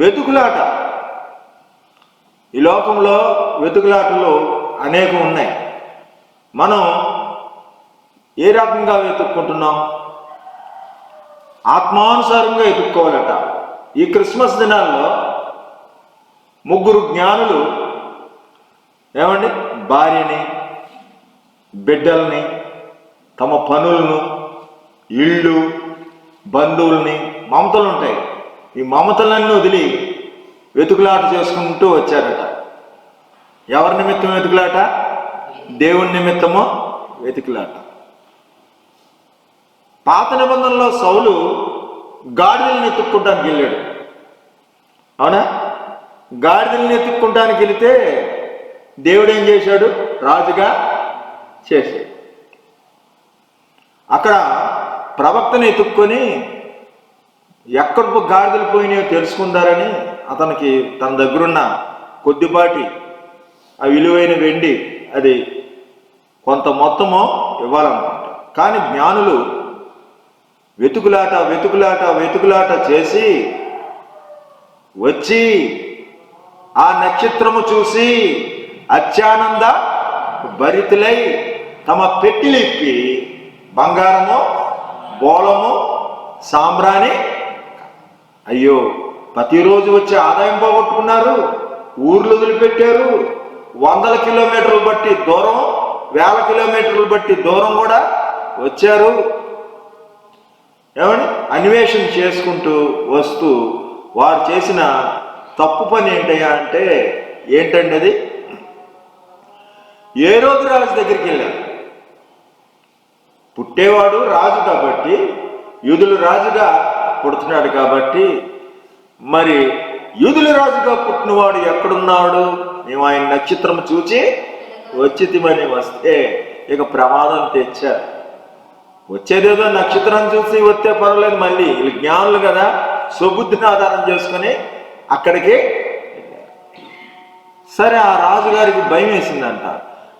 వెతుకులాట. ఈ లోకంలో వెతుకులాటలు అనేకం ఉన్నాయి. మనం ఏ రకంగా వెతుక్కుంటున్నాం? ఆత్మానుసారంగా వెతుక్కోవాలట. ఈ క్రిస్మస్ దినాల్లో 3 జ్ఞానులు ఏమండి, భార్యని, బిడ్డల్ని, తమ పనులను, ఇళ్ళు, బంధువుల్ని, మమతలు ఉంటాయి. ఈ మమతలన్నీ వదిలి వెతుకులాట చేసుకుంటూ వచ్చారట. ఎవరి నిమిత్తం వెతుకులాట? దేవుని నిమిత్తము వెతుకులాట. పాత నిబంధనలో సౌలు గాడిదల్ని ఎత్తుక్కుంటానికి వెళ్ళాడు. అవునా? గాడిదల్ని ఎత్తుక్కుంటానికి వెళితే దేవుడు ఏం చేశాడు? రాజుగా చేశాడు. అక్కడ ప్రవక్తని ఎత్తుక్కొని ఎక్కడ గాడిదలు పోయినాయో తెలుసుకుందారని అతనికి తన దగ్గరున్న కొద్దిపాటి ఆ విలువైన వెండి, అది కొంత మొత్తము ఇవ్వాలనుకుంటారు. కానీ జ్ఞానులు వెతుకులాట చేసి వచ్చి ఆ నక్షత్రము చూసి అత్యానంద భరితులై తమ పెట్టిలిప్పి బంగారము, బోళము, సాంబ్రాణి, అయ్యో ప్రతిరోజు వచ్చి ఆదాయం పోగొట్టుకున్నారు, ఊర్లు వదిలిపెట్టారు, 100 కిలోమీటర్లు బట్టి దూరం, 1000 కిలోమీటర్లు బట్టి దూరం కూడా వచ్చారు. ఏమని అన్వేషణ చేసుకుంటూ వస్తూ వారు చేసిన తప్పు పని ఏంటయ్యా అంటే, ఏంటండి అది? హేరోదు రాజు దగ్గరికి వెళ్ళారు. పుట్టేవాడు రాజు కాబట్టి, యూదుల రాజుగా పుడుతున్నాడు కాబట్టి, మరి యూదుల రాజుగా పుట్టినవాడు ఎక్కడున్నాడు? మేము ఆయన నక్షత్రం చూచి వచ్చితిమని వస్తే ఇక ప్రమాదం తెచ్చారు. వచ్చేదేదో నక్షత్రం చూసి వస్తే పర్వాలేదు, మళ్ళీ వీళ్ళు జ్ఞానులు కదా, స్వబుద్ధిని ఆధారం చేసుకుని అక్కడికి. సరే, ఆ రాజుగారికి భయం వేసిందంట.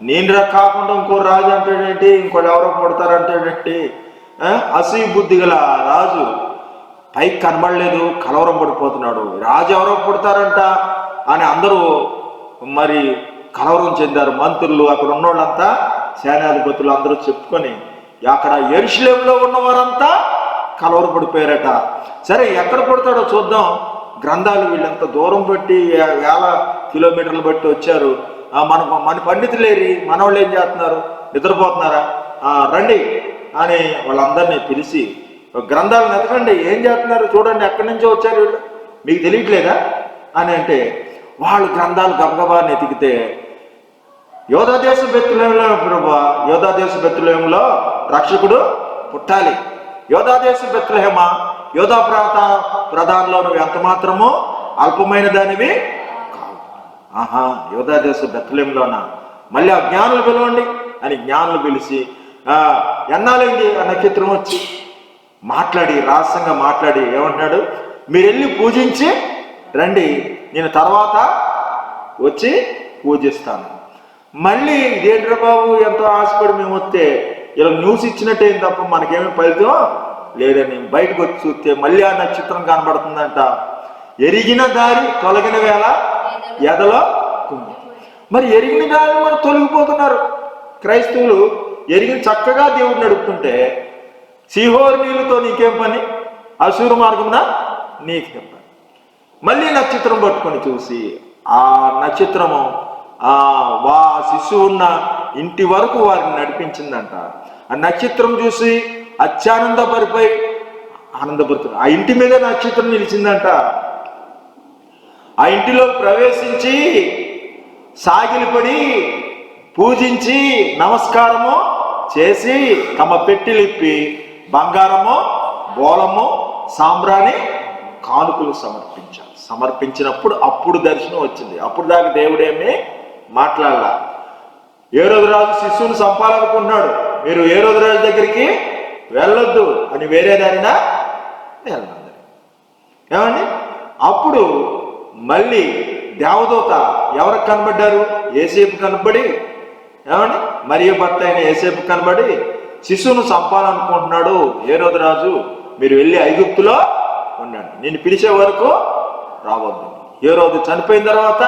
నేను కాకుండా ఇంకో రాజు అంటాడేంటి, ఇంకోటి ఎవరో పుడతారంటాడేంటి? అసూయ బుద్ధి గల రాజు పైకి కనబడలేదు, కలవరం పడిపోతున్నాడు. రాజు ఎవరో పుడతారంట అని అందరూ మరి కలవరం చెందారు. మంత్రులు, అక్కడ ఉన్నోళ్ళంతా, సేనాధిపతులు అందరూ చెప్పుకొని అక్కడ యెరూషలేములో ఉన్నవారంతా కలవరపడిపోయారట. సరే, ఎక్కడ పుడతాడో చూద్దాం. గ్రంథాలు వీళ్ళంత దూరం బట్టి 1000 కిలోమీటర్లు బట్టి వచ్చారు. మన పండితులేరి, మనవాళ్ళు ఏం చేస్తున్నారు? నిద్రపోతున్నారా? రండి అని వాళ్ళందరినీ పిలిచి, గ్రంథాలను ఎతకండి, ఏం చేస్తున్నారు చూడండి, ఎక్కడి నుంచో వచ్చారు వీళ్ళు, మీకు తెలియట్లేదా అని అంటే, వాళ్ళు గ్రంథాలు గబగబా ఎతికితే యోధా దేశ బెత్లెహేములో, ప్రభువా, యోధా దేశ బెత్లెహేములో రక్షకుడు పుట్టాలి. యోధా దేశ బెత్లెహేమ, యోధా ప్రధానంలో నువ్వు ఎంత మాత్రమో అల్పమైన దానివి కావు. యోధా దేశ బెత్లెహేములోనా? మళ్ళీ ఆ జ్ఞానులు పిలవండి అని జ్ఞానులు పిలిచి, ఎన్నాళ్ళైంది ఆ నక్షత్రం వచ్చి మాట్లాడి, రహస్యంగా మాట్లాడి ఏమంటున్నాడు? మీరు వెళ్ళి పూజించి రండి, నేను తర్వాత వచ్చి పూజిస్తాను. మళ్ళీ ఇదేంట్రా బాబు, ఎంతో ఆశపడి మేము వస్తే ఇలా న్యూస్ ఇచ్చినట్టే తప్ప మనకేమీ ఫలితం లేదని బయటకు వచ్చి చూస్తే మళ్ళీ ఆ నక్షత్రం కనబడుతుందంట. ఎరిగిన దారి తొలగిన వేళ ఎదలో కుంగి. మరి ఎరిగిన దారి మరి తొలగిపోతున్నారు క్రైస్తవులు. ఎరిగిన చక్కగా దేవుడు నడుపుతుంటే, సీహోరు నీళ్ళతో నీకేం పని, అశూరు మార్గమున నీకేం పని. మళ్ళీ నక్షత్రం పట్టుకొని చూసి ఆ నక్షత్రము శిశువు ఉన్న ఇంటి వరకు వారిని నడిపించిందంట. ఆ నక్షత్రం చూసి అత్యానందపడిపోయి ఆనందపడుతుంది. ఆ ఇంటి మీద నక్షత్రం నిలిచిందంట. ఆ ఇంటిలో ప్రవేశించి సాగిలిపడి పూజించి నమస్కారము చేసి తమ పెట్టిలిప్పి బంగారము, బోళము, సాంబ్రాణి కానుకలు సమర్పించినప్పుడు అప్పుడు దర్శనం వచ్చింది. అప్పుడు దాకా దేవుడేమి మాట్లాడాల. హేరోదు రాజు శిశువుని చంపాలనుకున్నాడు. మీరు హేరోదు రాజు దగ్గరికి వెళ్ళొద్దు అని వేరే దానినా వెళ్ళండి ఏమండి. అప్పుడు మళ్ళీ దేవదూత ఎవరికి కనబడ్డారు? యేసేపు కనబడి, ఏమండి మరియ భర్త అయిన యేసేపు కనబడి, శిశువును చంపాలనుకుంటున్నాడు హేరోదు రాజు, మీరు వెళ్ళి ఐగుప్తులో ఉండండి, నేను పిలిచే వరకు రావద్దు. హేరోదు చనిపోయిన తర్వాత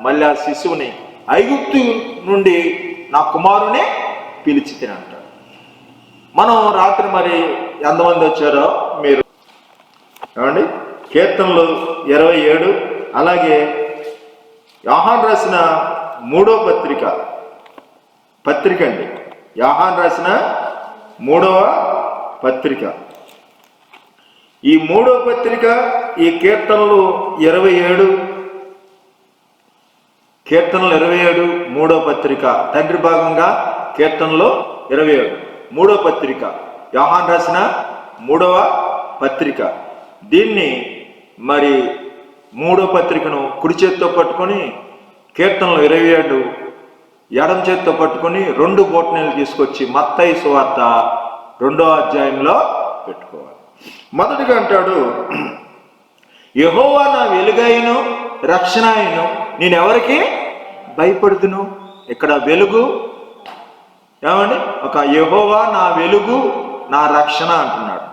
మళ్ళీ ఆ శిశువుని ఐగుప్తు నుండి నా కుమారుని పిలిచి తినంటాడు. మనం రాత్రి మరి ఎంతమంది వచ్చారో మీరు ఏమండి, కీర్తనలు 27, అలాగే యోహాను రాసిన 3వ పత్రిక అండి, యోహాను రాసిన 3వ పత్రిక, ఈ 3వ పత్రిక, ఈ కీర్తనలు 27 3వ పత్రిక, తండ్రి భాగంగా కీర్తనలు 27 3వ పత్రిక, యోహాను రాసిన 3వ పత్రిక. దీన్ని మరి 3వ పత్రికను కుడి చేత్తో పట్టుకొని, కీర్తనలు 27 ఎడమ చేత్తో పట్టుకొని 2 బొటనవేలు తీసుకొచ్చి మత్తయి సువార్త 2వ అధ్యాయంలో పెట్టుకోవాలి. మొదటిగా అంటాడు, యెహోవా నా వెలుగైను రక్షణ అయిను, నేనెవరికి భయపడుదును. ఇక్కడ వెలుగు ఏమండి, ఒక యెహోవా నా వెలుగు నా రక్షణ అంటున్నాడు.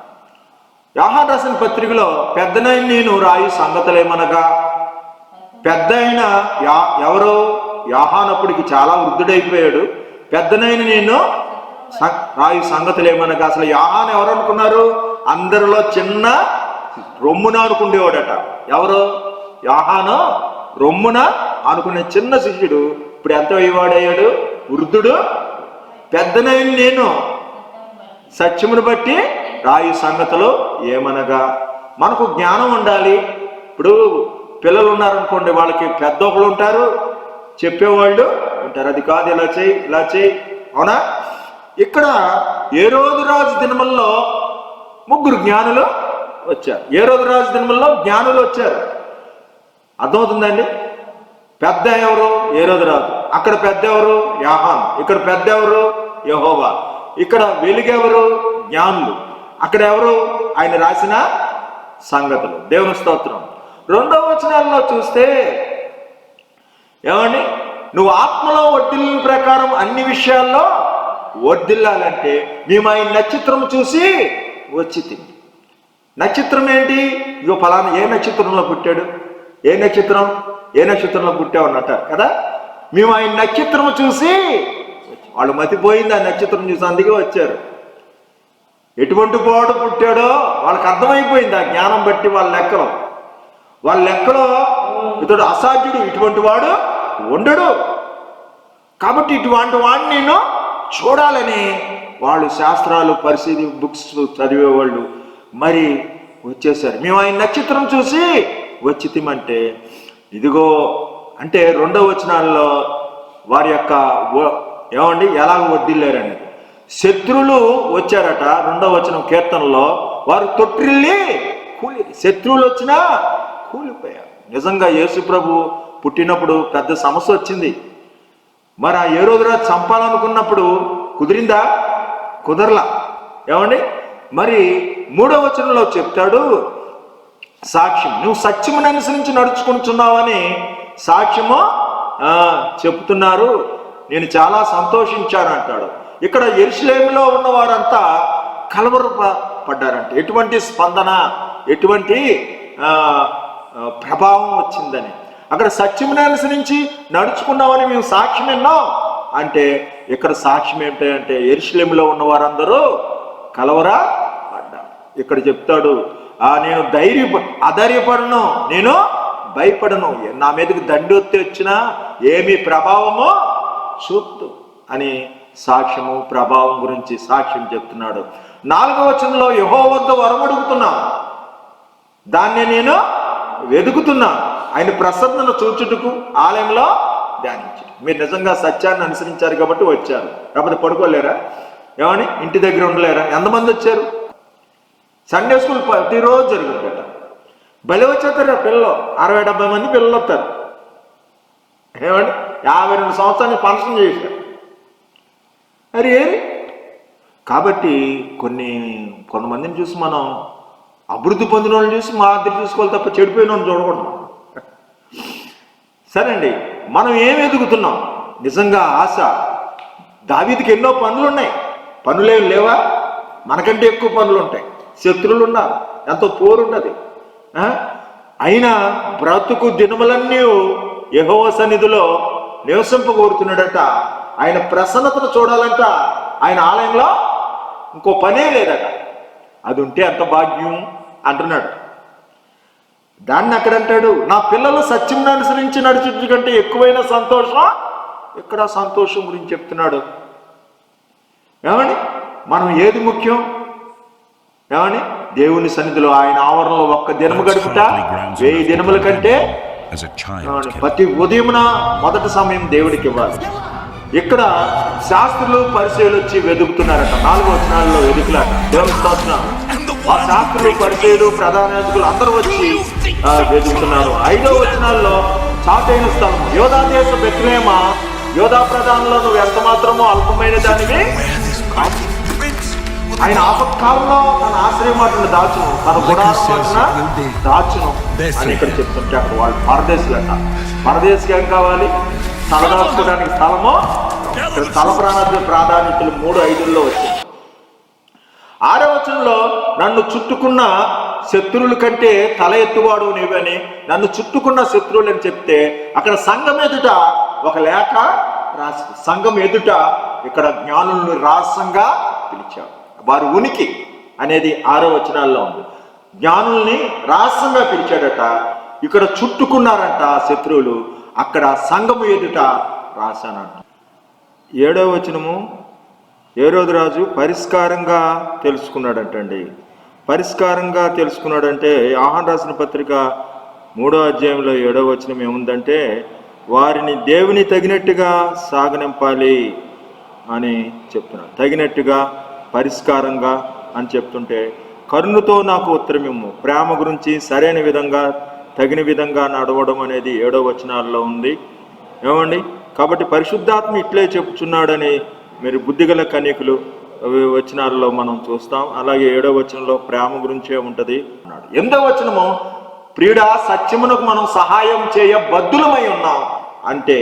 యోహాను రాసిన పత్రికలో పెద్దనైన నేను రాయి సంగతులేమనగా, పెద్ద అయిన ఎవరో యోహానప్పటికి చాలా వృద్ధుడైపోయాడు. పెద్దనైన నేను రాయి సంగతులేమనగా, అసలు యోహాను ఎవరు అనుకున్నారు? అందరిలో చిన్న రొమ్మున అనుకునేవాడట. ఎవరు? యోహాను రొమ్మున అనుకునే చిన్న శిష్యుడు ఇప్పుడు ఎంత అయ్యేవాడయ్యాడు? వృద్ధుడు. పెద్దనైన నేను సత్యమును బట్టి రాయి సంగతులు ఏమనగా, మనకు జ్ఞానం ఉండాలి. ఇప్పుడు పిల్లలు ఉన్నారనుకోండి, వాళ్ళకి పెద్ద ఒకళ్ళు ఉంటారు, చెప్పేవాళ్ళు ఉంటారు, అది కాదు ఇలా చేయి ఇలా చేయి, అవునా? ఇక్కడ హేరోదు రాజు దినముల్లో 3 జ్ఞానులు వచ్చారు. హేరోదు రాజు దినముల్లో జ్ఞానులు వచ్చారు. అర్థమవుతుందండి? పెద్ద ఎవరు? హేరోదు రాజు. అక్కడ పెద్ద ఎవరు? యోహాను. ఇక్కడ పెద్ద ఎవరు? యెహోవా. ఇక్కడ వెలుగెవరు? జ్ఞానులు. అక్కడ ఎవరు? ఆయన రాసిన సంగతులు. దేవుని స్తోత్రం. 2వ వచనాల్లో చూస్తే ఏమండి, నువ్వు ఆత్మలో వర్ధిల్లిన ప్రకారం అన్ని విషయాల్లో వర్ధిల్లాలంటే మేము ఆయన నక్షత్రం చూసి వచ్చి తిని. నక్షత్రం ఏంటి? ఇగో ఫలానా ఏ నక్షత్రంలో పుట్టాడు, ఏ నక్షత్రంలో పుట్టావు అన్నట్టారు కదా. మేము ఆయన నక్షత్రం చూసి, వాళ్ళు మతిపోయింది ఆ నక్షత్రం చూసి, అందుకే వచ్చారు. ఎటువంటి వాడు పుట్టాడో వాళ్ళకి అర్థమైపోయింది ఆ జ్ఞానం బట్టి. వాళ్ళ లెక్కలో ఇతడు అసాధ్యుడు, ఇటువంటి వాడు ఉండడు. కాబట్టి ఇటువంటి వాడిని నేను చూడాలని వాళ్ళు శాస్త్రాలు పరిశీలి బుక్స్ చదివేవాళ్ళు మరి వచ్చేసారు. మేము ఆయన నక్షత్రం చూసి వచ్చితిమంటే, ఇదిగో అంటే 2వ వచనాల్లో వారి యొక్క ఏమండి ఎలాగ వడ్డిల్లారండి. శత్రువులు వచ్చారట. 2వ వచనం కీర్తనలో, వారు తొట్టిల్లి కూలి, శత్రువులు వచ్చినా కూలిపోయారు. నిజంగా యేసు ప్రభు పుట్టినప్పుడు పెద్ద సమస్య వచ్చింది. మరి ఆ హేరోదు రాజు చంపాలనుకున్నప్పుడు కుదిరిందా? కుదరలా. ఏమండి, మరి 3వ వచనంలో చెప్తాడు, సాక్ష్యం, నువ్వు సత్యమును అనుసరించి నడుచుకుంటున్నావని సాక్ష్యము చెప్తున్నారు, నేను చాలా సంతోషించాను అంటాడు. ఇక్కడ యెరూషలేములో ఉన్న వారంతా కలవరపడ్డారంట. ఎటువంటి స్పందన, ఎటువంటి ప్రభావం వచ్చిందని. అక్కడ సత్యమును అనుసరించి నడుచుకున్నామని మేము సాక్ష్యం విన్నాం అంటే, ఇక్కడ సాక్ష్యం ఏంటంటే యెరూషలేములో ఉన్న వారందరూ కలవరపడ్డారు. ఇక్కడ చెప్తాడు, నేను అధైర్యపడను, నేను భయపడను, నా మీదకి దండొత్తి వచ్చినా ఏమి ప్రభావమో చూపుతూ అని సాక్ష్యము ప్రభావం గురించి సాక్ష్యం చెప్తున్నాడు. 4వ వచనంలో, యెహోవా వద్ద వరం అడుగుతున్నా, దాన్ని నేను వెతుకుతున్నా, ఆయన ప్రసన్నను చూచుటకు ఆలయంలో ధ్యానించు. మీరు నిజంగా సత్యాన్ని అనుసరించారు కాబట్టి వచ్చారు, కాకపోతే పడుకోలేరా? ఏమని ఇంటి దగ్గర ఉండలేరా? ఎంతమంది వచ్చారు? సండే స్కూల్ ప్రతిరోజు జరుగుతుందట. బలి వచ్చేస్తారు పిల్లలు, 60-70 మంది పిల్లలు వస్తారు. ఏమండి, 52 సంవత్సరాన్ని ఫంక్షన్ చేశారు. మరి ఏది కాబట్టి కొంతమందిని చూసి మనం అభివృద్ధి పొందిన వాళ్ళని చూసి మా అద్దరు చూసుకోవాలి తప్ప చెడిపోయిన వాళ్ళని చూడకూడదు. సరే అండి, మనం ఏం ఎదుగుతున్నాం? నిజంగా ఆశ. దావీదుకి ఎన్నో పనులు ఉన్నాయి, పనులేం లేవా? మనకంటే ఎక్కువ పనులు ఉంటాయి. శత్రువులు ఉన్నారు, ఎంతో పోరు ఉన్నది. అయినా బ్రతుకు దినములన్నీ యెహోవా సన్నిధిలో నివసింపగోరుతున్నాడట. ఆయన ప్రసన్నతను చూడాలంట. ఆయన ఆలయంలో ఇంకో పనే లేదట. అది ఉంటే ఎంత భాగ్యం అంటున్నాడు. దాన్ని అక్కడంటాడు, నా పిల్లలు సత్యం అనుసరించి నడుచుట కంటే ఎక్కువైన సంతోషం. ఇక్కడ సంతోషం గురించి చెప్తున్నాడు. ఏమని మనం ఏది ముఖ్యం? ఏమని దేవుని సన్నిధిలో ఆయన ఆవరణలో ఒక్క దినము గడుపుట 1000 దినముల కంటే ప్రతి ఉదయమున మొదటి సమయం దేవుడికి ఇవ్వాలి. ఇక్కడ శాస్త్రులు పరిచయాలు వచ్చి వెతుకుతున్నారట. 4వ వచనాల్లో వెతుకులాట. దేవుని స్తోత్రం. ఆ శాస్త్రులు పరిచయాలు ప్రధాన యాజకులు అందరూ వచ్చి వెతుకుతున్నారు. 5వ వచనాల్లో చాటైన స్థలం యోధా దేశ బెత్లెహేమ, యోధా ప్రధానంలో నువ్వు ఎంత మాత్రమో అల్పమైన దానివి. ఆయన ఆపత్కాలంలో తన ఆశ్రయమాటను దాచును, తన గుడారమాటను దాచును అని ఇక్కడ చెప్తుంటే అక్కడ వాళ్ళు పరదేశులంట. పరదేశికి ఏం కావాలి? తలదాచుకోవడానికి స్థలము. స్థల ప్రాధాన్యతలు 3:5 వచ్చింది. 6వ వచనంలో నన్ను చుట్టుకున్న శత్రువుల కంటే తల ఎత్తువాడు నీవని, నన్ను చుట్టుకున్న శత్రువులు అని చెప్తే అక్కడ సంఘం ఎదుట ఒక లేఖ రాసి, సంఘం ఎదుట ఇక్కడ జ్ఞానులను రహస్యంగా పిలిచాడు. వారి ఉనికి అనేది 6వ వచనాల్లో ఉంది. జ్ఞానుల్ని రహస్యంగా పిలిచాడట. ఇక్కడ చుట్టుకున్నారంట శత్రువులు, అక్కడ సంఘము ఎదుట రాశానంట. 7వ వచనము హేరోదు రాజు పరిష్కారంగా తెలుసుకున్నాడంటండి. పరిష్కారంగా తెలుసుకున్నాడంటే యోహాను రాసిన పత్రిక 3వ అధ్యాయంలో 7వ వచనం ఏముందంటే, వారిని దేవుని తగినట్టుగా సాగనింపాలి అని చెప్తున్నాడు. తగినట్టుగా, పరిష్కారంగా అని చెప్తుంటే, కరుణతో నాకు ఉత్తరమిమ్ము, ప్రేమ గురించి సరైన విధంగా తగిన విధంగా నడవడం అనేది 7వ వచనాల్లో ఉంది. ఏమండి? కాబట్టి పరిశుద్ధాత్మ ఇట్లే చెప్పుచున్నాడని మీరు బుద్ధిగల కన్యకులు వచనాల్లో మనం చూస్తాం. అలాగే 7వ వచనంలో ప్రేమ గురించే ఉంటుంది అన్నాడు. 8వ వచనము ప్రియుడా సత్యమునకు మనం సహాయం చేయబద్ధులమై ఉన్నాం అంటే,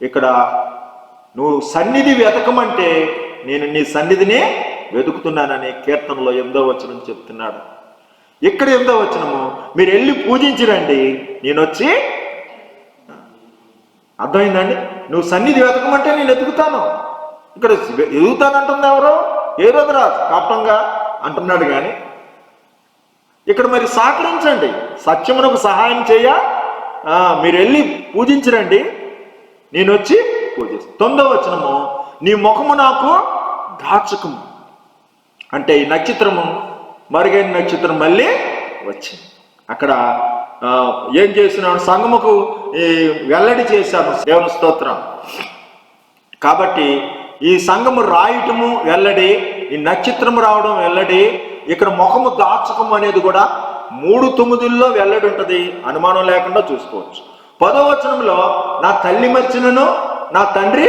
ఇక్కడ నువ్వు సన్నిధి వెతకమంటే నేను నీ సన్నిధిని వెతుకుతున్నానని కీర్తనలో 8వ వచనం చెప్తున్నాడు. ఇక్కడ 8వ వచనము మీరు వెళ్ళి పూజించిరండి, నేను వచ్చి. అర్థమైందండి? నువ్వు సన్నిధి వెతకమంటే నేను వెతుకుతాను. ఇక్కడ ఎదుగుతానంటుంది ఎవరో? హేరోదు రాజు కాపంగా అంటున్నాడు. కానీ ఇక్కడ మరి సహకరించండి, సత్యమునకు సహాయం చేయ మీరు వెళ్ళి పూజించరండి, నేను వచ్చి పూజిస్తాను. 9వ వచనము నీ ముఖము నాకు దాచకము అంటే ఈ నక్షత్రము మరుగైన నక్షత్రం మళ్ళీ వచ్చింది. అక్కడ ఏం చేస్తున్నాను? సంగముకు వెల్లడి చేశాను. దేవుని స్తోత్రం. కాబట్టి ఈ సంఘము రాయటము వెల్లడి, ఈ నక్షత్రము రావడం వెల్లడి. ఇక్కడ ముఖము దాచకం అనేది కూడా 3:9 వెల్లడి ఉంటుంది, అనుమానం లేకుండా చూసుకోవచ్చు. 10వ వచనంలో నా తల్లి మర్చినను నా తండ్రి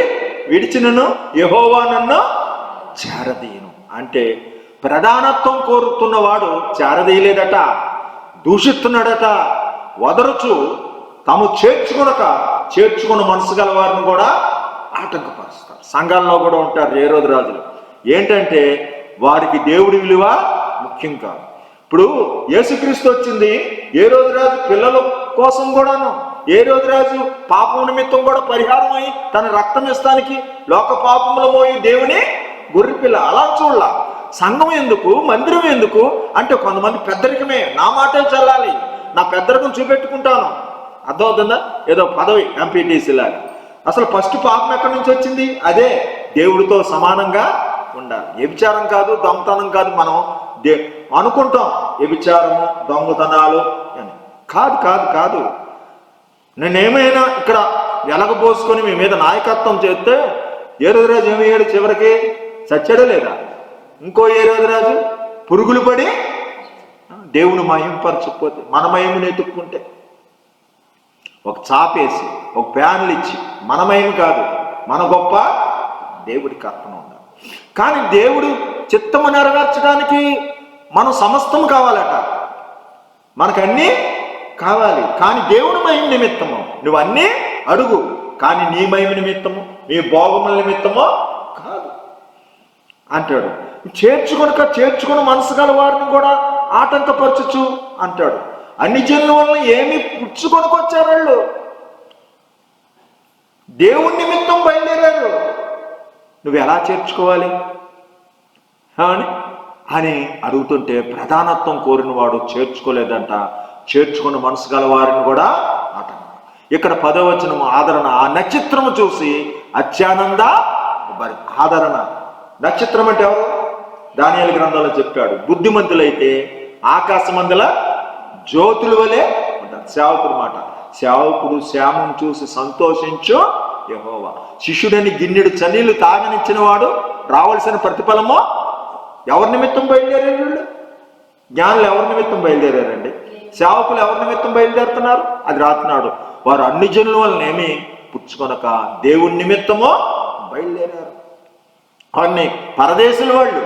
విడిచినను యెహోవా నన్ను చేరదీయను అంటే, ప్రధానత్వం కోరుతున్నవాడు చేరదీయలేదట, దూషిస్తున్నాడట. వదరుచు తాము చేర్చుకున్న మనసు గల వారిని కూడా ఆటంకపరుస్తారు. సంఘాల్లో కూడా ఉంటారు హేరోదు రాజులు. ఏంటంటే వారికి దేవుడి విలువ ముఖ్యం కాదు. ఇప్పుడు యేసుక్రీస్తు వచ్చింది హేరోదు రాజు పిల్లల కోసం కూడాను. హేరోదు రాజు పాపం నిమిత్తం కూడా పరిహారం అయి తన రక్తం ఇస్తానికి లోక పాపములు మోయి దేవుని గొర్రెపిల్ల. అలా చూడాల. సంఘం ఎందుకు, మందిరం ఎందుకు అంటే కొంతమంది పెద్దరికమే, నా మాటే చల్లాలి, నా పెద్దరికం చూపెట్టుకుంటాను. అర్థమవుతుందా? ఏదో పదవి ఎంపీటీసీ లాగా. అసలు ఫస్ట్ పాపం ఎక్కడి నుంచి వచ్చింది? అదే దేవుడితో సమానంగా ఉండాలి. వ్యభిచారం కాదు, దొంగతనం కాదు. మనం అనుకుంటాం వ్యభిచారము, దొంగతనాలు అని. కాదు కాదు కాదు. నేనేమైనా ఇక్కడ వెలగబోసుకొని మీ మీద నాయకత్వం చేస్తే హేరోదు రాజు ఏమయ్యాడు? చివరికి చచ్చాడా లేదా? ఇంకో హేరోదు రాజు పురుగులు పడి దేవుని మహింపరచకపోతే, మన మహిమను ఎత్తుక్కుంటే ఒక చాపేసి ఒక ప్యాన్లు ఇచ్చి మన మహిమ కాదు, మన గొప్ప దేవుడికి అర్పణ ఉండాలి. కానీ దేవుడు చిత్తము నెరవేర్చడానికి మనం సమస్తము కావాలట, మనకన్నీ కావాలి. కానీ దేవుని మహిమ నిమిత్తము నువ్వు అన్నీ అడుగు, కానీ నీ మహిమ నిమిత్తము నీ భోగముల నిమిత్తము కాదు అంటాడు. చేర్చుకుని మనసు గల వారిని కూడా ఆటంకపరచచ్చు అంటాడు. అన్ని జనుల వలన ఏమి పుచ్చుకొనుకొచ్చారు వాళ్ళు? దేవుని నిమిత్తం బయలుదేరారు. నువ్వు ఎలా చేర్చుకోవాలి అని అడుగుతుంటే ప్రధానత్వం కోరిన వాడు చేర్చుకోలేదంట. చేర్చుకున్న మనసు గల వారిని కూడా ఆట. ఇక్కడ 10వ వచనము ఆదరణ. ఆ నక్షత్రము చూసి అత్యానంద ఆదరణ. నక్షత్రం అంటే ఎవరు? దానియేలు గ్రంథంలో చెప్పాడు, బుద్ధిమంతులైతే ఆకాశమందుల జ్యోతుల వలె ఉంటారు. సేవకుడు మాట, సేవకుడు శ్యామం చూసి సంతోషించు యెహోవా. శిష్యుడని గిన్నెడు చన్నీళ్లు తాగనిచ్చిన వాడు రావాల్సిన ప్రతిఫలము ఎవరి నిమిత్తం బయలుదేరారు? జ్ఞానులు ఎవరి నిమిత్తం బయలుదేరారండి? సేవకులు ఎవరి నిమిత్తం బయలుదేరుతున్నారు? అది రాస్తున్నాడు, వారు అన్ని జనుల వలన ఏమి పుచ్చుకొనక దేవుని నిమిత్తమో బయలుదేరారు. వారిని పరదేశుల వాళ్ళు,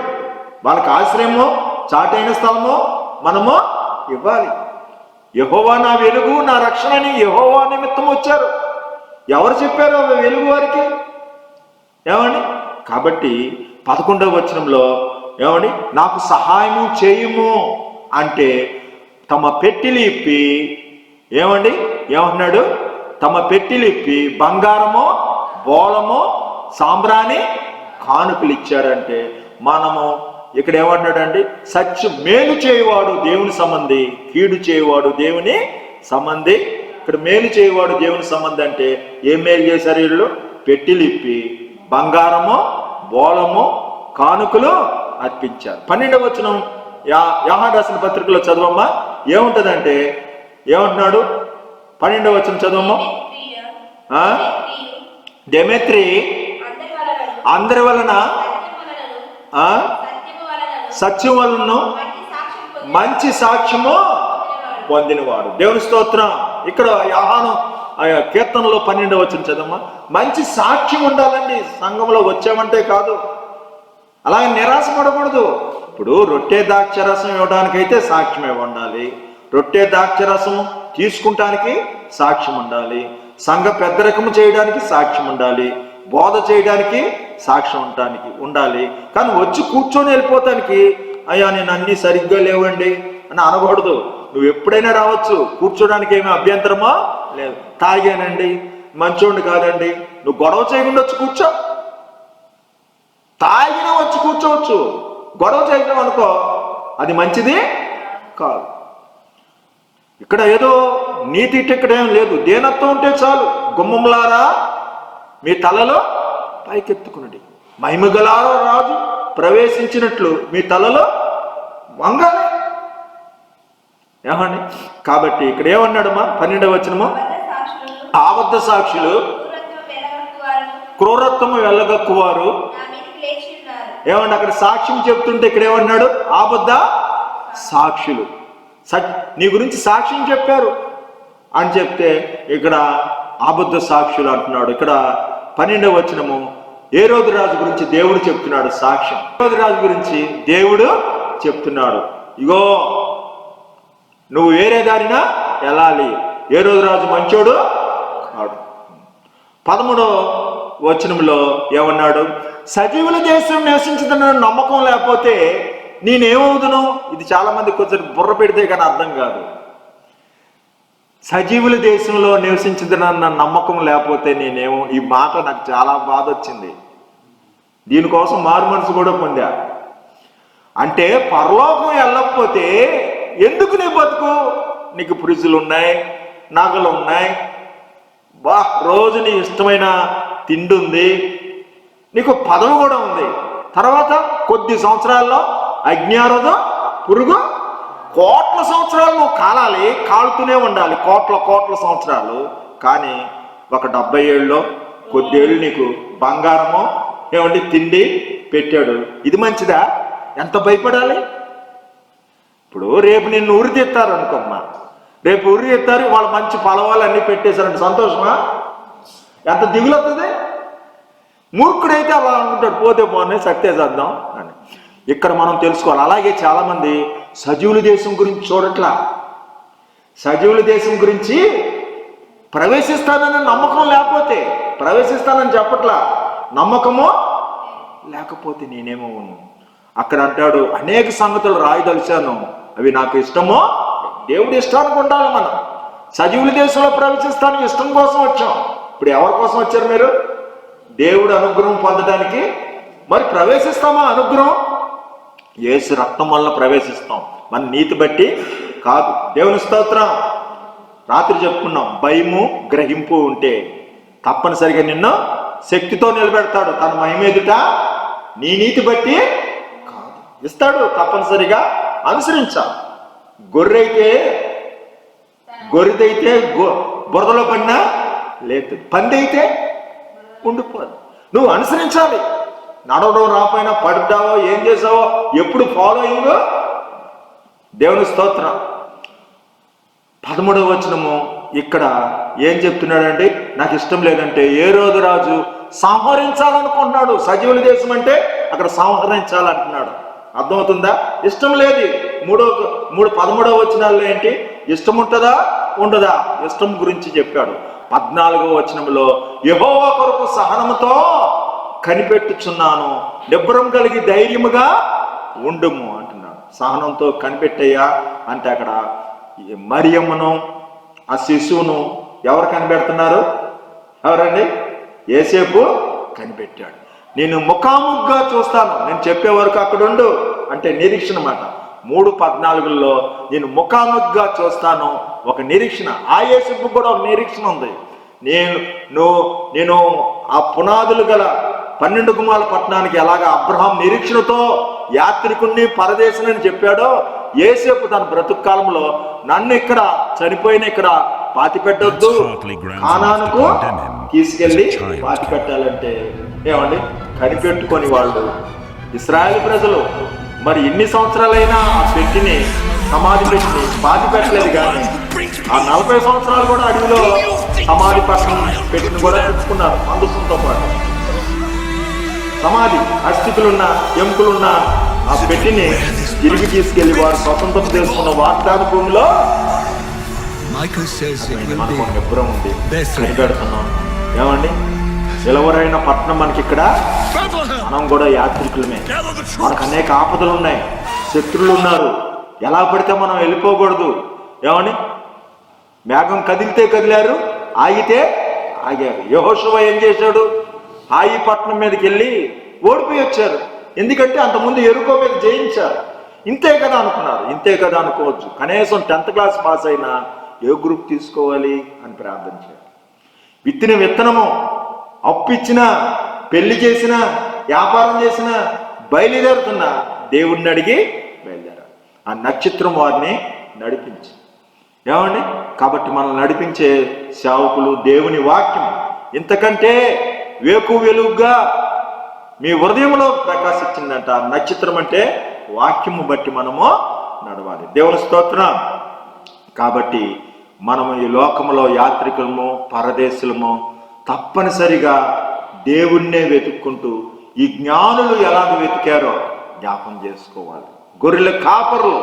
వాళ్ళకి ఆశ్రయమో చాటైన స్థలమో మనము ఇవ్వాలి. యెహోవా నా వెలుగు నా రక్షణ అని యెహోవా నిమిత్తం వచ్చారు. ఎవరు చెప్పారు వెలుగు వారికి? ఏమండి? కాబట్టి 11వ వచనంలో ఏమండి, నాకు సహాయము చేయుము అంటే తమ పెట్టెలు ఇప్పి ఏమండి ఏమన్నాడు? తమ పెట్టెలు ఇప్పి బంగారము బోళము సాంబ్రాణి కానుకలు ఇచ్చారంటే మనము ఇక్కడ ఏమన్నాడండి? మేలు చేయవాడు దేవుని సంబంధి, కీడు చేయవాడు దేవుని సంబంధి. ఇక్కడ మేలు చేయవాడు దేవుని సంబంధి అంటే ఏం మేలు చేశారు వీళ్ళు? పెట్టెలు ఇప్పి బంగారము బోళము కానుకలు అర్పించారు. 12వ వచనం యోహాను రాసిన పత్రికలో చదవమ్మా. ఏముంటదంటే ఏమంటున్నాడు? 12వ వచనం చదవమ్మా. డెమెత్రి అందరి వలన సత్యం వలన మంచి సాక్ష్యము పొందినవాడు. దేవుని స్తోత్రం. ఇక్కడ యోహాను కీర్తనలో 12వ వచనం చదవమ్మా. మంచి సాక్ష్యం ఉండాలండి. సంఘంలో వచ్చామంటే కాదు, అలాగే నిరాశపడకూడదు. ఇప్పుడు రొట్టె ద్రాక్షరసం ఇవ్వడానికైతే సాక్ష్యమే ఉండాలి, రొట్టె ద్రాక్షరసం తీసుకుంటానికి సాక్ష్యం ఉండాలి, సంఘ పెద్దరికము చేయడానికి సాక్ష్యం ఉండాలి, బోధ చేయడానికి సాక్ష్యం ఉండటానికి ఉండాలి. కానీ వచ్చి కూర్చొని వెళ్ళిపోతానికి అయ్యా నేను అన్నీ సరిగ్గా లేవండి అని అనకూడదు. నువ్వు ఎప్పుడైనా రావచ్చు, కూర్చోడానికి ఏమీ అభ్యంతరమా లేదు. తాగానండి, మంచోండి కాదండి, నువ్వు గొడవ చేయకుండా వచ్చి కూర్చో. తాగినా వచ్చి కూర్చోవచ్చు, గొడవ చేయడం అనుకో అది మంచిది కాదు. ఇక్కడ ఏదో నీతి ఇక్కడ ఏం లేదు, దేనత్వం ఉంటే చాలు. గుమ్మములారా మీ తలలో పైకెత్తుకున్నది, మహిమగలారో రాజు ప్రవేశించినట్లు మీ తలలో వంగాలి. ఏమండి? కాబట్టి ఇక్కడ ఏమన్నాడమ్మా? 12వ వచనము, అబద్ధ సాక్షులు క్రూరత్వము వెళ్ళగక్కువారు. ఏమండి? అక్కడ సాక్ష్యం చెప్తుంటే ఇక్కడ ఏమన్నాడు? అబద్ధ సాక్షులు నీ గురించి సాక్ష్యం చెప్పారు అని చెప్తే ఇక్కడ అబద్ధ సాక్షులు అంటున్నాడు. ఇక్కడ 12వ వచనము హేరోదు రాజు గురించి దేవుడు చెప్తున్నాడు సాక్ష్యం. హేరోదు రాజు గురించి దేవుడు చెప్తున్నాడు, ఇగో నువ్వు వేరే దారిన వెళ్ళాలి, హేరోదు రాజు మంచోడు కాడు. 13వ వచనంలో ఏమన్నాడు? సజీవుల దేశం నివసించుతున్న నమ్మకం లేకపోతే నేనేమవుతును? ఇది చాలా మంది కొంచెం బుర్ర పెడితే కానీ అర్థం కాదు. సజీవుల దేశంలో నివసించుతున్న నమ్మకం లేకపోతే నేనేమో, ఈ మాట నాకు చాలా బాధ వచ్చింది. దీనికోసం మారు మనసు కూడా పొందా. అంటే పరలోకం వెళ్ళకపోతే ఎందుకు నీ బతుకు? నీకు ఫ్రిడ్జ్లు ఉన్నాయి, నగలు ఉన్నాయి, రోజు నీ ఇష్టమైన తిండి ఉంది, నీకు పదవి కూడా ఉంది. తర్వాత కొద్ది సంవత్సరాల్లో అజ్ఞానదో పురుగు కోట్ల సంవత్సరాలు నువ్వు కాలాలి, కాలుతూనే ఉండాలి, కోట్ల సంవత్సరాలు. కానీ ఒక 70 ఏళ్ళలో కొద్దేళ్ళు నీకు బంగారమో ఏమండి తిండి పెట్టాడు. ఇది మంచిదా? ఎంత భయపడాలి? ఇప్పుడు రేపు నిన్ను ఉరి తీస్తారు అనుకోమ్మా, రేపు ఉరి తీస్తారు, వాళ్ళు మంచి పొలవాళ్ళు అన్నీ పెట్టేశారంటే సంతోషమా? ఎంత దిగులు వస్తుంది? మూర్ఖుడైతే అలా అనుకుంటాడు, పోతే పోనే సత్తే చేద్దాం అని. ఇక్కడ మనం తెలుసుకోవాలి. అలాగే చాలామంది సజీవుల దేశం గురించి చూడట్లా, సజీవుల దేశం గురించి ప్రవేశిస్తానని నమ్మకం లేకపోతే, ప్రవేశిస్తానని చెప్పట్లా, నమ్మకమో లేకపోతే నేనేమో అక్కడ అంటాడు, అనేక సంగతులు రాయదలిచాను, అవి నాకు ఇష్టమో దేవుడి ఇష్టానికి ఉండాలి. మనం సజీవుల దేశంలో ప్రవేశిస్తానికి ఇష్టం కోసం వచ్చాం. ఇప్పుడు ఎవరి కోసం వచ్చారు మీరు? దేవుడి అనుగ్రహం పొందడానికి. మరి ప్రవేశిస్తామా అనుగ్రహం? యేసు రక్తం వల్ల ప్రవేశిస్తాం, మన నీతి బట్టి కాదు. దేవుని స్తోత్రం. రాత్రి చెప్పుకున్నాం, భయము గ్రహింపు ఉంటే తప్పనిసరిగా నిన్ను శక్తితో నిలబెడతాడు. తన మహిమ ఎదుట నీ నీతి బట్టి కాదు ఇస్తాడు. తప్పనిసరిగా అనుసరించాలి. గొర్రెదైతే బురదలో పడినా లేదు, పంది అయితే ఉండిపోదు. నువ్వు అనుసరించాలి. నడవడం రాపోయినా పడ్డావో ఏం చేసావో ఎప్పుడు ఫాలోయింగ్. దేవుని స్తోత్రం. 13వ వచనము ఇక్కడ ఏం చెప్తున్నాడండి? నాకు ఇష్టం లేదంటే హేరోదు రాజు సంహరించాలనుకుంటున్నాడు. సజీవుల దేశం అంటే అక్కడ సంహరించాలంటున్నాడు. అర్థమవుతుందా? ఇష్టం లేదు. 13వ వచనాల్లో ఏంటి? ఇష్టం ఉంటుందా ఉండదా? ఇష్టం గురించి చెప్పాడు. 14వ వచనంలో యెహోవా కొరకు సహనముతో కనిపెట్టుచున్నాను, నిబ్బరం కలిగి ధైర్యముగా ఉండుము అంటున్నాడు. సహనంతో కనిపెట్టయ్యా అంటే అక్కడ మరియమ్మను ఆ శిశువును ఎవరు కనిపెడుతున్నారు? ఎవరండి? యేసేపు కనిపెట్టాడు. నేను ముఖాముఖిగా చూస్తాను, నేను చెప్పే వరకు అక్కడ ఉండు అంటే నిరీక్షణ మాట. 3:14లో నేను ముఖాముఖిగా చూస్తాను, ఒక నిరీక్షణ. ఆ యేసేపు కూడా ఒక నిరీక్షణ ఉంది. నేను ఆ పునాదులు గల 12 గుమ్మాల పట్టణానికి ఎలాగా అబ్రహాం నిరీక్షణతో యాత్రికుణ్ణి పరదేశనని చెప్పాడో, యేసేపు తన బ్రతుకు కాలంలో నన్ను ఇక్కడ చనిపోయిన ఇక్కడ పాతి పెట్టొద్దు, కానానుకు తీసుకెళ్లి పాతి పెట్టాలంటే ఏమండి? కనిపెట్టుకొని వాళ్ళు ఇశ్రాయేలు ప్రజలు మరి ఎన్ని సంవత్సరాలైనా ఆ పెట్టిని, సమాధి పెట్టిని పాతి పెట్టలేదు. కానీ ఆ 40 సంవత్సరాలు కూడా అడవిలో సమాధి పెట్టిని కూడా తెచ్చుకున్నారు మందుసంతో పాటు. సమాధి అస్థితులున్న ఎముకలున్న ఆ పెట్టిని తిరిగి తీసుకెళ్లి వారు స్వతంత్రం చేసుకున్న వాగ్దాన భూమిలో మనకు నిబ్బరం ఉంది. కనిపెడుతున్నాం. ఏమండి? నిలవరైన పట్టణం మనకి ఇక్కడ. మనం కూడా యాత్రికులమే. మనకు అనేక ఆపదలు ఉన్నాయి, శత్రువులు ఉన్నారు. ఎలా పడితే మనం వెళ్ళిపోకూడదు. ఏమండి? మేఘం కదిలితే కదిలారు, ఆగితే ఆగారు. యెహోషువ ఏం చేశాడు? హాయి పట్టణం మీదకి వెళ్ళి ఓడిపోయి వచ్చారు. ఎందుకంటే అంతకుముందు యెరికో మీద జయించారు. ఇంతే కదా అనుకున్నారు. ఇంతే కదా అనుకోవచ్చు. కనీసం 10th క్లాస్ పాస్ అయినా ఏ గ్రూప్ తీసుకోవాలి అని ప్రార్థన చేయాలి. విత్తిన విత్తనము, అప్పు ఇచ్చినా, పెళ్లి చేసినా, వ్యాపారం చేసినా, బయలుదేరుతున్నా దేవుణ్ణి అడిగి బయలుదేరాలి. ఆ నక్షత్రం వారిని నడిపించి. ఏమండి? కాబట్టి మనం నడిపించే సేవకులు దేవుని వాక్యం. ఇంతకంటే వేకు వెలుగుగా మీ హృదయంలో ప్రకాశించిందంట. నక్షత్రం అంటే వాక్యము బట్టి మనము నడవాలి. దేవుని స్తోత్రం. కాబట్టి మనము ఈ లోకములో యాత్రికులము, పరదేశులము తప్పనిసరిగా దేవుణ్ణే వెతుక్కుంటూ ఈ జ్ఞానులు ఎలాగ వెతికారో జ్ఞాపం చేసుకోవాలి. గొర్రెల కాపరులు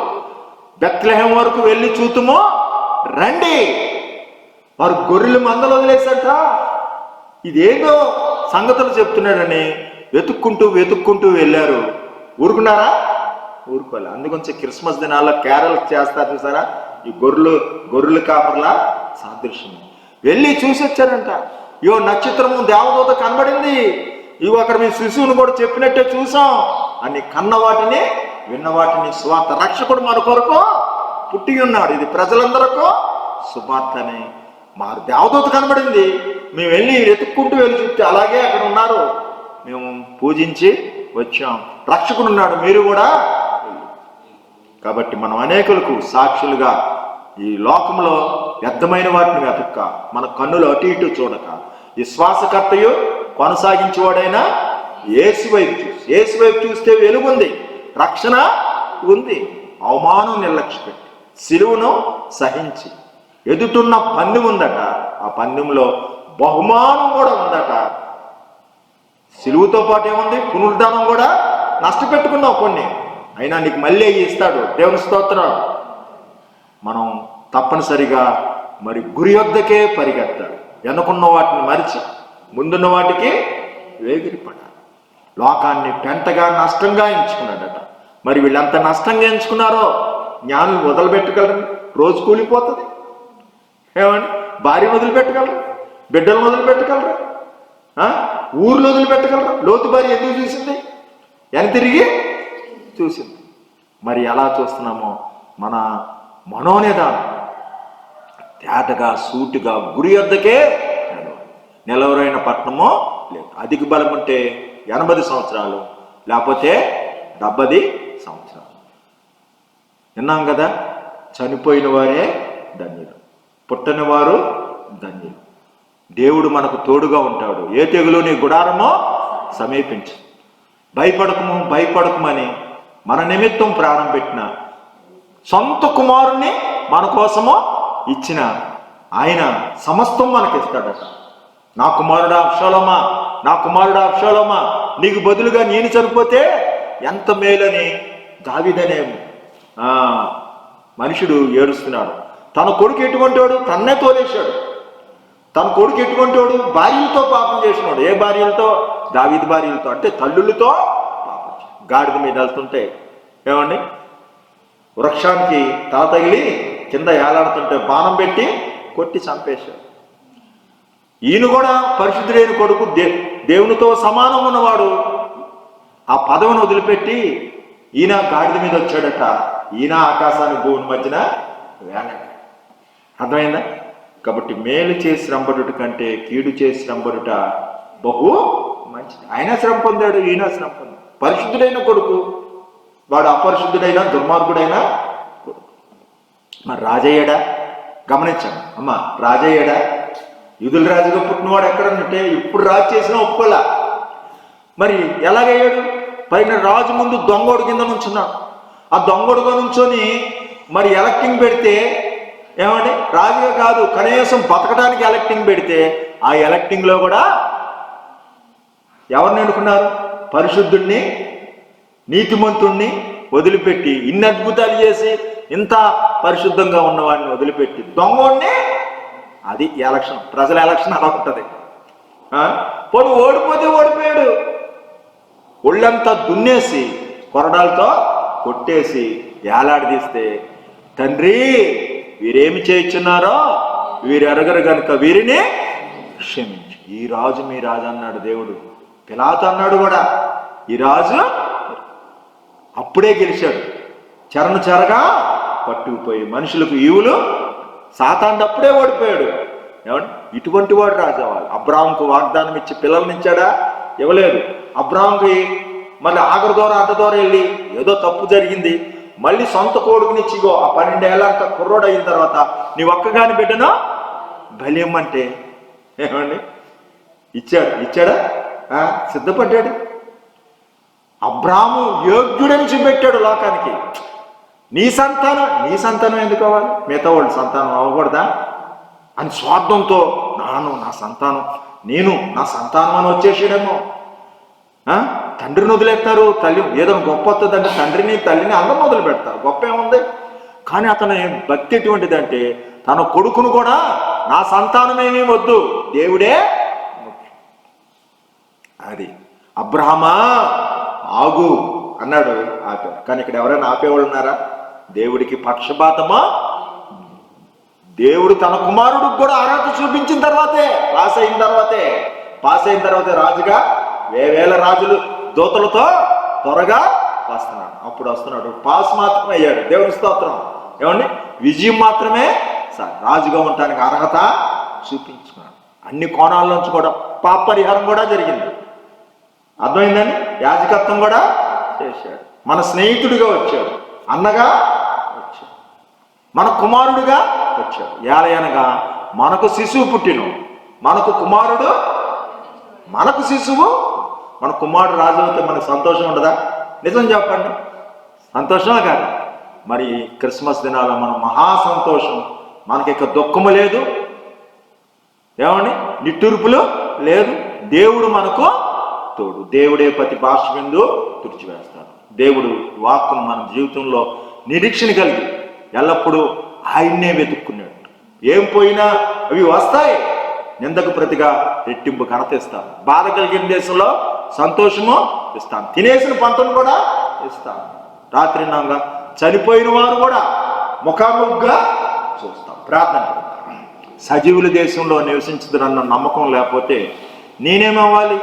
బెత్లెహేం వరకు వెళ్ళి చూతుమో రండి. వారు గొర్రెల మందలు వదిలేసట. ఇదేదో సంగతులు చెప్తున్నాడని వెతుక్కుంటూ వెళ్ళారు. ఊరుకున్నారా? ఊరుకోవాలి. అందుకొంచెం క్రిస్మస్ దినాల్లో క్యారల్ చేస్తారు చూసారా? ఈ గొర్రెల కాపర్లా సాదృశ్యం. వెళ్ళి చూసి వచ్చారంట. ఇవో నక్షత్రము దేవదూత కనబడింది, ఇవి అక్కడ మీ శిశువును కూడా చెప్పినట్టే చూసాం అని కన్న వాటిని విన్న వాటిని స్వార్థ రక్షకుడు మన కొరకు పుట్టి ఉన్నాడు, ఇది ప్రజలందరికీ సువార్త అని మారు దేవదూత కనబడింది. మేము వెళ్ళి వెతుక్కుంటూ వెళ్ళి చూస్తే అలాగే అక్కడ ఉన్నారు. మేము పూజించి వచ్చాం. రక్షకుడు ఉన్నాడు, మీరు కూడా. కాబట్టి మనం అనేకులకు సాక్షులుగా ఈ లోకంలో వ్యర్థమైన వాటిని వెతక్క, మన కన్నులు అటు ఇటు చూడక, ఈ శ్వాసకర్తయు కొనసాగించేవాడైనా యేసు వైపు చూస్తే వెలుగుంది, రక్షణ ఉంది. అవమానం నిర్లక్ష్యపెట్టి సిలువను సహించి ఎదుటున్న పందెం ఉందట. ఆ పందెంలో బహుమానం కూడా ఉందట. సిలువుతో పాటు ఏముంది? పునరుద్ధానం కూడా నష్టపెట్టుకున్నావు కొన్ని, అయినా నీకు మళ్ళీ ఇస్తాడు. దేవుని స్తోత్రం. మనం తప్పనిసరిగా మరి గురి వద్దకే పరిగెత్తాలి. వెనుకున్న వాటిని మరిచి ముందున్న వాటికి వేగిరిపడాలి. లోకాన్ని పెంటగా నష్టంగా ఎంచుకున్నాడట. మరి వీళ్ళంత నష్టంగా ఎంచుకున్నారో జ్ఞానులు వదిలిపెట్టగలరు? రోజు కూలిపోతుంది. ఏమండి, భార్యను వదిలిపెట్టగలరు, బిడ్డలను వదిలిపెట్టగలరు, ఊర్లో వదిలిపెట్టగలరు. లోతు భార్య ఎందుకు చూసింది? వెనక తిరిగి చూసింది. మరి ఎలా చూస్తున్నామో మన మనోనిదానం తేటగా సూటిగా గురి వద్దకే నిలవరైన పట్టణమో లేదు. అధిక బలం ఉంటే 80 సంవత్సరాలు, లేకపోతే 70 సంవత్సరాలు. విన్నాం కదా, చనిపోయిన వారే ధన్యులు, పుట్టని వారు ధన్యులు. దేవుడు మనకు తోడుగా ఉంటాడు. ఏ తెగులు నీ గుడారమో సమీపించు. భయపడకమని మన నిమిత్తం ప్రాణం పెట్టిన సొంత కుమారుణ్ణి మన కోసమో ఇచ్చిన ఆయన సమస్తం మనకిస్తాడట. నా కుమారుడా అబ్షాలోమా, నీకు బదులుగా నేను చనిపోతే ఎంత మేలని దావీదనే మనుషుడు ఏడుస్తున్నాడు. తన కొడుకు ఎటువంటి వాడు? తన్నే తోలేశాడు. తన కొడుకు ఎటువంటి వాడు? భార్యలతో పాపం చేసినాడు. ఏ భార్యలతో? దావీదు భార్యలతో, అంటే తల్లులతో పాపం. గాడిద మీద వెళ్తుంటే ఏమండి, వృక్షానికి తల తగిలి కింద ఏలాడుతుంటే బాణం పెట్టి కొట్టి చంపేశాడు. ఈయన కూడా పరిశుద్ధుడైన కొడుకు, దేవునితో సమానం ఉన్నవాడు. ఆ పదవిని వదిలిపెట్టి ఈయన గాడిద మీద వచ్చాడట. ఈయన ఆకాశాన్ని భూమి మధ్యన వేల. అర్థమైందా? కాబట్టి మేలు చేసి శ్రమపడుట కంటే కీడు చేసి శ్రమపడుట బహు మంచిది. ఆయన శ్రమ పొందాడు, ఈయన శ్రమ పొందాడు. పరిశుద్ధుడైన కొడుకు, వాడు అపరిశుద్ధుడైనా దుర్మార్గుడైనా కొడుకు. మరి రాజయ్యాడా? గమనించాను అమ్మా, రాజయ్యాడా? యూదుల రాజుగా పుట్టినవాడు ఎక్కడన్నట్టే ఇప్పుడు రాజు చేసినా ఒప్పుకోలా. మరి ఎలాగయ్యాడు? పైన రాజు ముందు దొంగోడు కింద నుంచున్నాడు. ఆ దొంగోడుగా నుంచొని మరి ఎలక్టింగ్ పెడితే ఏమండి, రాజుగా కాదు కనీసం బతకడానికి ఎలక్టింగ్ పెడితే ఆ ఎలక్టింగ్లో కూడా ఎవరిని ఎన్నుకున్నారు? పరిశుద్ధుణ్ణి, నీతిమంతుణ్ణి వదిలిపెట్టి, ఇన్ని అద్భుతాలు చేసి ఇంత పరిశుద్ధంగా ఉన్నవాడిని వదిలిపెట్టి దొంగోడిని. అది ఎలక్షన్, ప్రజల ఎలక్షన్ అలా ఉంటుంది. పోనీ ఓడిపోతే ఓడిపోయాడు, ఒళ్ళంతా దున్నేసి కొరడాలతో కొట్టేసి ఏలాడదీస్తే, తండ్రి వీరేమి చేయించున్నారో వీరు ఎరగరు కనుక వీరిని క్షమించు. ఈ రాజు మీ రాజు అన్నాడు దేవుడు. పిలాతు అన్నాడు కూడా, ఈ రాజు అప్పుడే గెలిచాడు. చెరగా పట్టుకుపోయి మనుషులకు ఈవులు సాతాను అప్పుడే ఓడిపోయాడు. ఏమంటే ఇటువంటి వాడు రాజు అవ్వాలి. అబ్రాహాంకు వాగ్దానం ఇచ్చి పిల్లల్ని ఇచ్చాడా? ఇవ్వలేదు. అబ్రాహాంకి మళ్ళీ ఆగరు ద్వారా అడ్డ ద్వారా వెళ్ళి ఏదో తప్పు జరిగింది, మళ్ళీ సొంత కొడుకునిచ్చిగో ఆ 12 ఏళ్ళంతా కుర్రోడు అయిన తర్వాత నీ ఒక్కగాని బిడ్డను బలియమ్మంటే ఏమండి ఇచ్చాడా? సిద్ధపడ్డాడు. అబ్రాహాము యోగ్యుడని చూపెట్టాడు లోకానికి. నీ సంతానం ఎందుకు అవ్వాలి? మిగతా వాళ్ళు సంతానం అవ్వకూడదా అని స్వార్థంతో నా సంతానం నా సంతానం అని వచ్చేసాడేమో. తండ్రిని వదిలేస్తారు, తల్లి ఏదైనా గొప్ప వస్తుందంటే తండ్రిని తల్లిని అందరిని వదిలి పెడతారు, గొప్ప ఏముంది. కానీ అతని భక్తి ఎటువంటిదంటే తన కొడుకును కూడా నా సంతానమేమీ వద్దు, దేవుడే. అది అబ్రహమా ఆగు అన్నాడు, ఆపాడు. కానీ ఇక్కడ ఎవరైనా ఆపేవాళ్ళు ఉన్నారా? దేవుడికి పక్షపాతమా? దేవుడు తన కుమారుడికి కూడా అర్హత చూపించిన తర్వాతే, పాస్ అయిన తర్వాతే రాజుగా వేవేల రాజులు దూతలతో త్వరగా వస్తున్నాడు. అప్పుడు వస్తున్నాడు, పాస్ మాత్రమే అయ్యాడు. దేవుని స్తోత్రం. ఏమండి, విజయం మాత్రమే రాజుగా ఉండటానికి అర్హత చూపించుకున్నాడు. అన్ని కోణాల్లోంచి కూడా పాప పరిహారం కూడా జరిగింది. అర్థమైందని యాజకత్వం కూడా చేశాడు. మన స్నేహితుడిగా వచ్చాడు, అన్నగా వచ్చాడు, మన కుమారుడుగా వచ్చాడు. ఏలయనగా మనకు శిశువు పుట్టిను, మనకు కుమారుడు, మనకు శిశువు. మన కుమారుడు రాజు అవుతే మనకు సంతోషం ఉండదా? నిజం చెప్పండి, సంతోషమే కాదు. మరి క్రిస్మస్ దినాల్లో మనం మహా సంతోషం. మనకి ఇక దుఃఖము లేదు, ఏమండి, నిట్టూర్పులు లేదు. దేవుడు మనకు తోడు. దేవుడే ప్రతి భాష విందు తుడిచివేస్తాడు. దేవుడు వాక్కును మన జీవితంలో నిరీక్షణ కలిగి ఎల్లప్పుడూ ఆయన్నే వెతుక్కున్నాడు. ఏం పోయినా అవి వస్తాయి. నిందకు ప్రతిగా రెట్టింపు ఘనత ఇస్తాను. బాధ కలిగిన దేశంలో సంతోషము ఇస్తాను. తినేసిన పంటను కూడా ఇస్తాను. రాత్రి నాంగా చనిపోయిన వారు కూడా ముఖాముఖిగా ప్రార్థన. సజీవుల దేశంలో నివసించదనన్న నమ్మకం లేకపోతే నేనేమవ్వాలి?